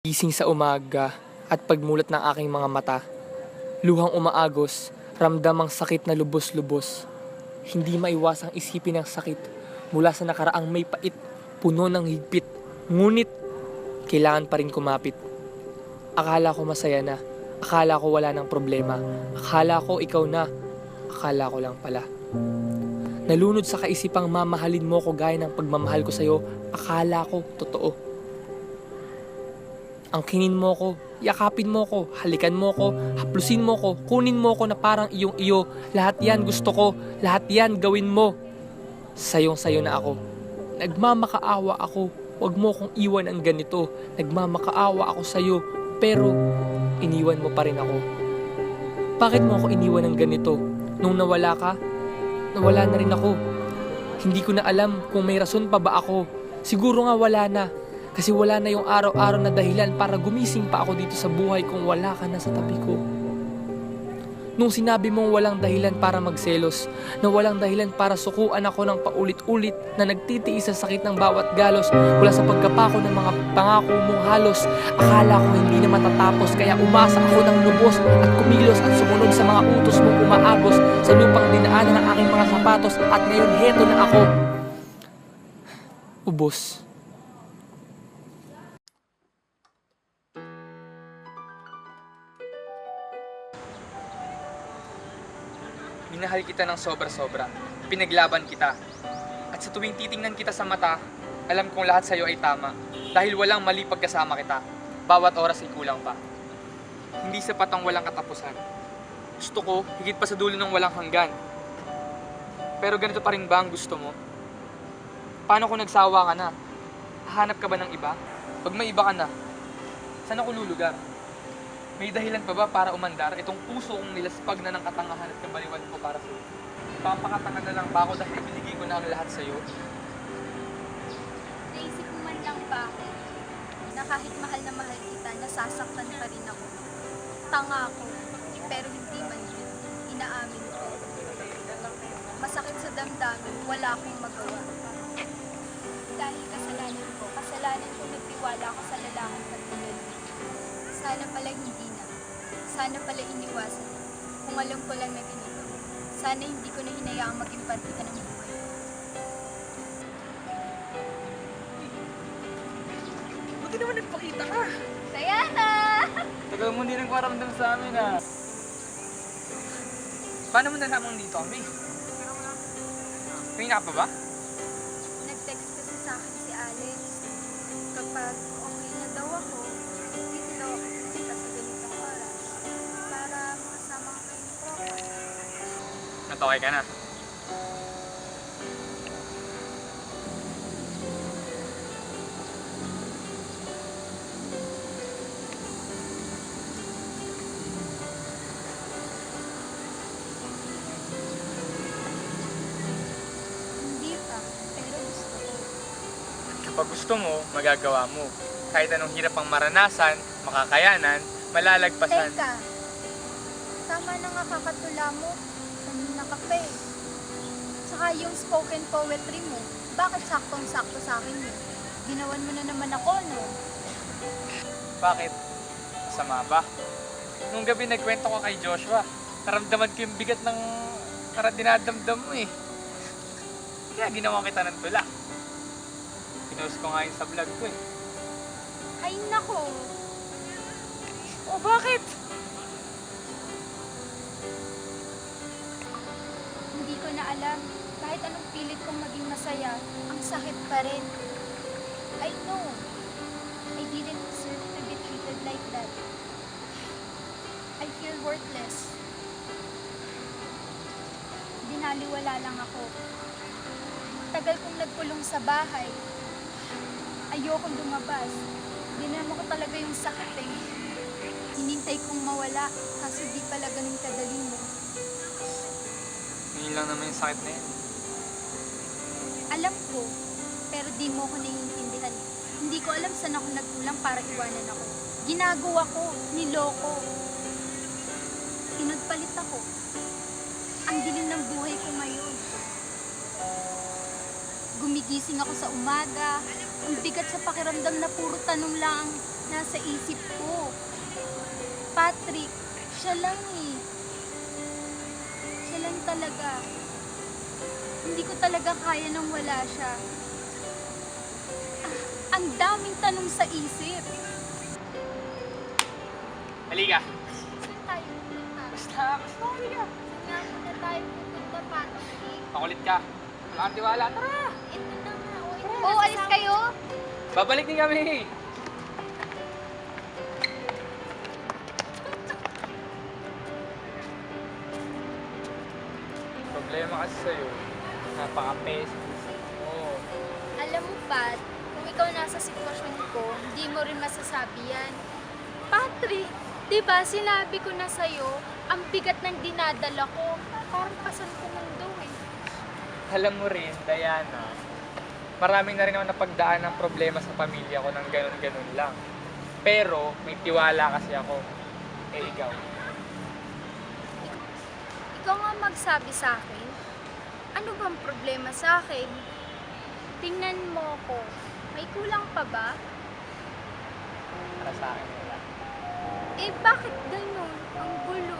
Gising sa umaga at pagmulat ng aking mga mata, luhang umaagos, ramdam ang sakit na lubos-lubos. Hindi maiwasang isipin ang sakit mula sa nakaraang may pait, puno ng higpit. Ngunit, kailangan pa rin kumapit. Akala ko masaya na, akala ko wala ng problema, akala ko ikaw na, akala ko lang pala. Nalunod sa kaisipang mamahalin mo ko gaya ng pagmamahal ko sa'yo, akala ko totoo. Angkinin mo ko, yakapin mo ko, halikan mo ko, haplusin mo ko, kunin mo ko na parang iyong iyo. Lahat yan gusto ko, lahat yan gawin mo. Sayong sayo na ako. Nagmamakaawa ako, wag mo kong iwan ang ganito. Nagmamakaawa ako sa'yo, pero iniwan mo pa rin ako. Bakit mo ako iniwan ng ganito? Nung nawala ka, nawala na rin ako. Hindi ko na alam kung may rason pa ba ako. Siguro nga wala na. Kasi wala na yung araw-araw na dahilan para gumising pa ako dito sa buhay kung wala ka na sa tabi ko. Nung sinabi mong walang dahilan para magselos, na walang dahilan para sukuan ako ng paulit-ulit na nagtitiis sa sakit ng bawat galos mula sa pagkapako ng mga pangako mong halos, akala ko hindi na matatapos kaya umasa ako ng lubos at kumilos at sumunod sa mga utos mong umaagos sa lupang dinaanan ng aking mga sapatos at ngayon heto na ako. Ubos. Minahal kita ng sobra-sobra. Pinaglaban kita. At sa tuwing titingnan kita sa mata, alam kong lahat sa'yo ay tama. Dahil walang mali pagkasama kita. Bawat oras ay kulang pa. Hindi sapat ang walang katapusan. Gusto ko, higit pa sa dulo ng walang hanggan. Pero ganito pa rin ba ang gusto mo? Paano kung nagsawa ka na? Hahanap ka ba ng iba? Pag may iba ka na, saan ako lulugar? May dahilan pa ba para umandar itong puso kong nilaspag na ng katangahan at kabaliwan ko para sa'yo? Papakatanga na lang ba ako dahil binigay ko na ang lahat sa'yo? Naisip mo man lang bakit na kahit mahal na mahal kita, nasasaktan pa rin ako. Tanga ako, pero hindi man yun. Inaamin ko. Masakit sa damdamin, wala akong magawa. Dahil kasalanan ko nagtiwala ako sa lalaking katulad. Sana pala hindi na. Sana pala iniwasan. Kung alam ko lang na ganito, sana hindi ko na hinayaang maging parte ka ng buhay. Buti naman nagpakita ka! Diana! Tagal mo din ang maramdam sa amin ah. Paano mo nalamang dito kami? Kanina ka pa ba? Nag-text kasi sa akin si Alex. Kapag okay na daw ako, dito daw ako pupunta sa ganitong oras para makasama ko kayo ni Tropa. Natokay ka na. Hindi pa, pero gusto ko. Kapag gusto mo, magagawa mo. Kahit anong hirap ang maranasan, makakayanan, malalagpasan. Teka, tama na nga kakatula mo. Kanina ka pa eh. Saka yung spoken poetry mo, bakit saktong-sakto sa akin yun? Ginawan mo na naman ako, no? Bakit? Masama ba? Nung gabi nagkwento ko kay Joshua, naramdaman ko yung bigat ng dinadamdam mo eh. Kaya ginawa kita ng tula. Pinost ko nga yun sa vlog ko eh. Ay nako, Oh, bakit? hindi ko na alam. Kahit anong pilit kong maging masaya, ang sakit pa rin. I know, I didn't deserve to be treated like that. I feel worthless. Binaliwala lang ako. Tagal kong nagkulong sa bahay. Ayokong lumabas. Dinama ko talaga yung sakit eh. Hinintay kong mawala, kaso di pala ganun kadali mo. Ngayon lang naman yung sakit na yun. Alam ko, pero di mo ko naiintindihan. Hindi ko alam saan ako nagkulang para iwanan ako. Ginagawa ko, niloko. Pinagpalit ako. Ang dilim ng buhay ko ngayon. Gumigising ako sa umaga. Ang bigat sa pakiramdam na puro tanong lang. nasa isip ko. Patrick, siya lang eh. Siya lang talaga. Hindi ko talaga kaya nang wala siya. Ang daming tanong sa isip. Halika. Saan tayo pupunta? Basta, halika. Saan nga muna tayo pupunta, Patrick? Pakulit ka. Wala kang tiwala. Tara! Ito na nga. Oo, alis kayo? Babalik din kami. Problema kasi sa'yo. Napaka-pestis. Oo. Alam mo, Pat, kung ikaw nasa sitwasyon ko, hindi mo rin masasabi yan. Patrick, di ba sinabi ko na sa'yo, ang bigat ng dinadala ko. Parang pasan ko mundo eh. Alam mo rin, Diana, marami na rin ako napagdaan ng problema sa pamilya ko ng ganun-ganun lang. Pero may tiwala kasi ako. Eh ikaw. Ikaw nga magsabi sa akin, ano bang problema sa akin? Tingnan mo ko, may kulang pa ba? Para sa akin wala. Eh bakit ganun? Ang gulo.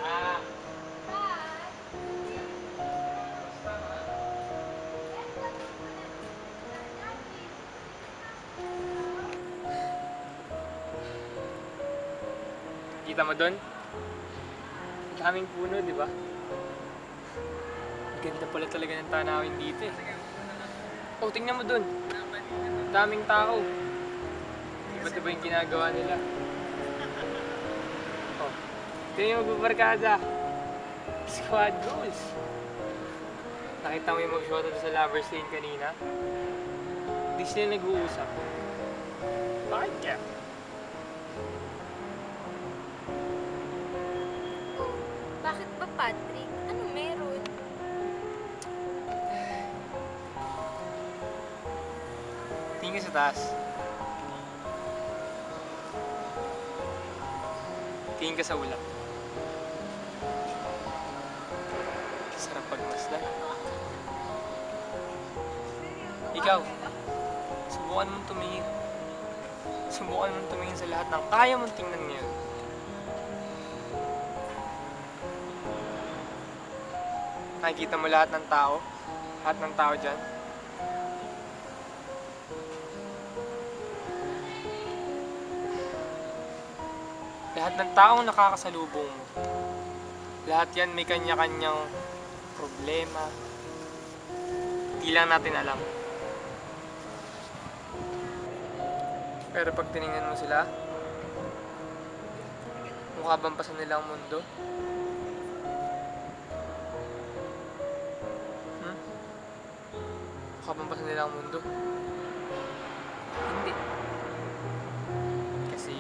Ah, kita mo doon? Daming puno, di ba? Ganda pala talaga ng tanawin dito eh. Oh, tingnan mo doon. Daming tao. Iba't iba yung ginagawa nila. Oh, ito yung magbabarkada. Squad goals. Nakita mo yung mag-shota doon sa Lover's Lane kanina? Hindi sila nag-uusap. Bakit kaya? Oh, bakit ba, Patrick? Ano meron? Tingin ka sa taas. Tingin ka sa ulap. Sarap pagmasdan. Ikaw, subukan mong tumingin. Subukan mong tumingin sa lahat ng kaya mong tingnan ngayon. Nakikita mo lahat ng tao? Lahat ng tao dyan? Lahat ng taong nakakasalubong mo. Lahat yan may kanya-kanyang problema. Di lang natin alam. Pero pag tinignan mo sila, mukha bang pasan nila ang mundo? Mukha bang pasan nila ang mundo? Hindi. Kasi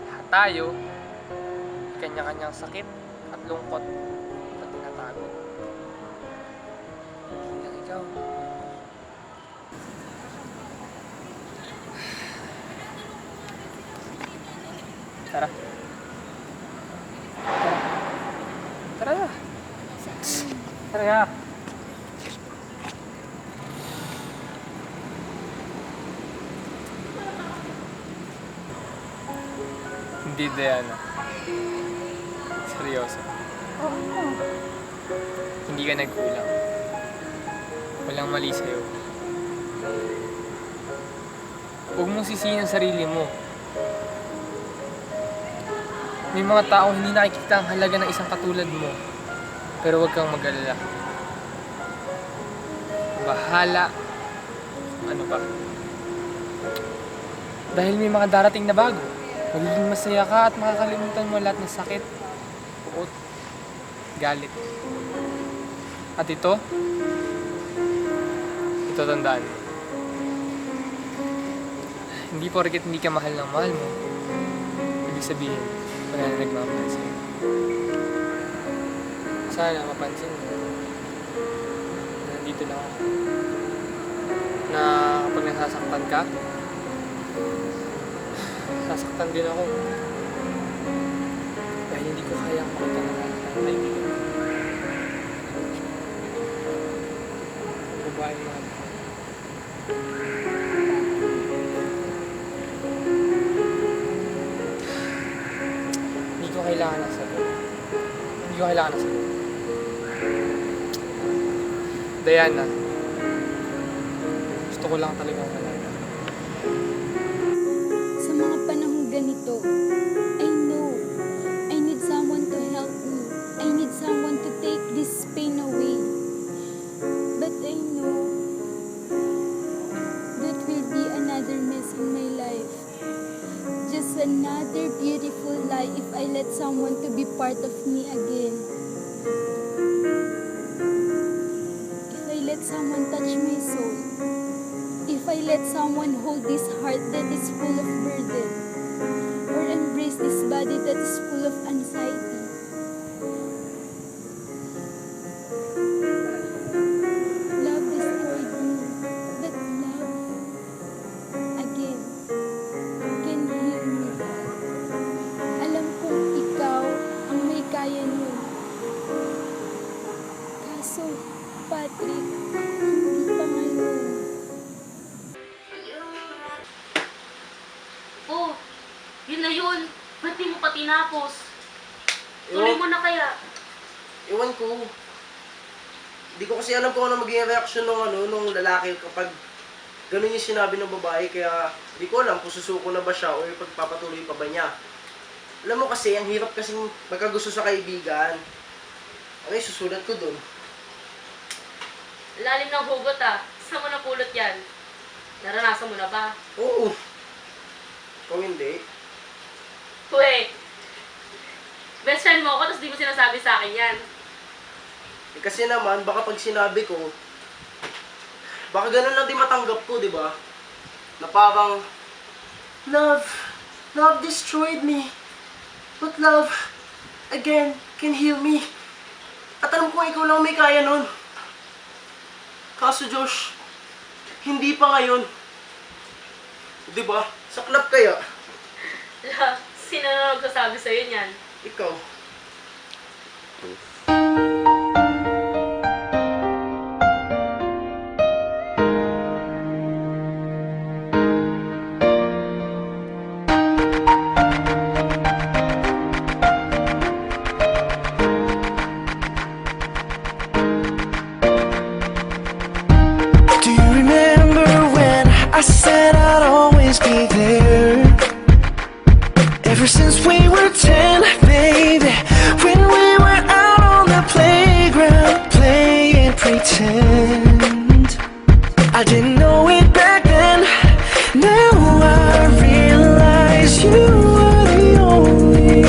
lahat tayo, may kanya-kanyang sakit at lungkot at tinatago. Hindi lang ikaw. Tara. Tara. Tara. Tara. Hindi, Diana. Seryoso. Hindi ka nagkulang. Walang mali sa'yo. Huwag mong sisihin ang sarili mo. May mga taong hindi nakikita ang halaga ng isang katulad mo. Pero huwag kang mag-alala. Bahala. Ano pa? Dahil may mga darating na bago. Magiging masaya ka at makakalimutan mo lahat ng sakit, uot, galit. At ito tandaan mo. Hindi porket hindi ka mahal ng mahal mo, ibig sabihin, wala na nagmamahal sa'yo. Sana mapansin mo. Nandito lang ako. na kapag nasasaktan ka, sasaktan din ako. Dahil hindi ko kayang makita na ng kaibigan ko. Babae mahal ko. Hindi ko kailangan ng sagot. Hindi ko kailangan ng sagot. Diana, gusto ko lang talagang malaga. Sa mga panahong ganito, I know I need someone to help me. I need someone to take this pain away. But I know that will be another mess in my life. Just another beautiful lie if I let someone to be part of me again. If I let someone touch my soul. If I let someone hold this heart that is full of burden, or embrace this body that is full of anxiety. Love destroyed me, but love, again, can heal me. Alam kong ikaw ang may kaya nun. Kaso, Patrick, hindi pa ngayon. Oh, yun na yun. Ba't di mo pa tinapos? Tuloy mo na kaya. Ewan ko. Hindi ko kasi alam kung ano magiging reaksyon nung lalaki kapag ganun yung sinabi ng babae. Kaya hindi ko alam kung susuko na ba siya o pagpapatuloy pa ba niya. Alam mo kasi, ang hirap kasing magkagusto sa kaibigan. Okay, susulat ko dun. Lalim ng hugot ah. Saan mo napulot yan? Naranasan mo na ba? Oo. Kung hindi, Wait. Best friend mo ako, tapos di mo sinasabi sa akin yan. kasi naman, baka pag sinabi ko, baka ganun lang din matanggap ko, di ba? Na parang, love destroyed me. But love, again, can heal me. At alam ko ikaw lang may kaya nun. Kaso Josh, hindi pa ngayon. Di ba? Saklap kaya? Sino na nagsasabi sa'yo niyan? Ikaw. Do you remember when I said I'd always be there? Ever since we were 10, baby, when we were out on the playground playing pretend. I didn't know it back then, now I realize you were the only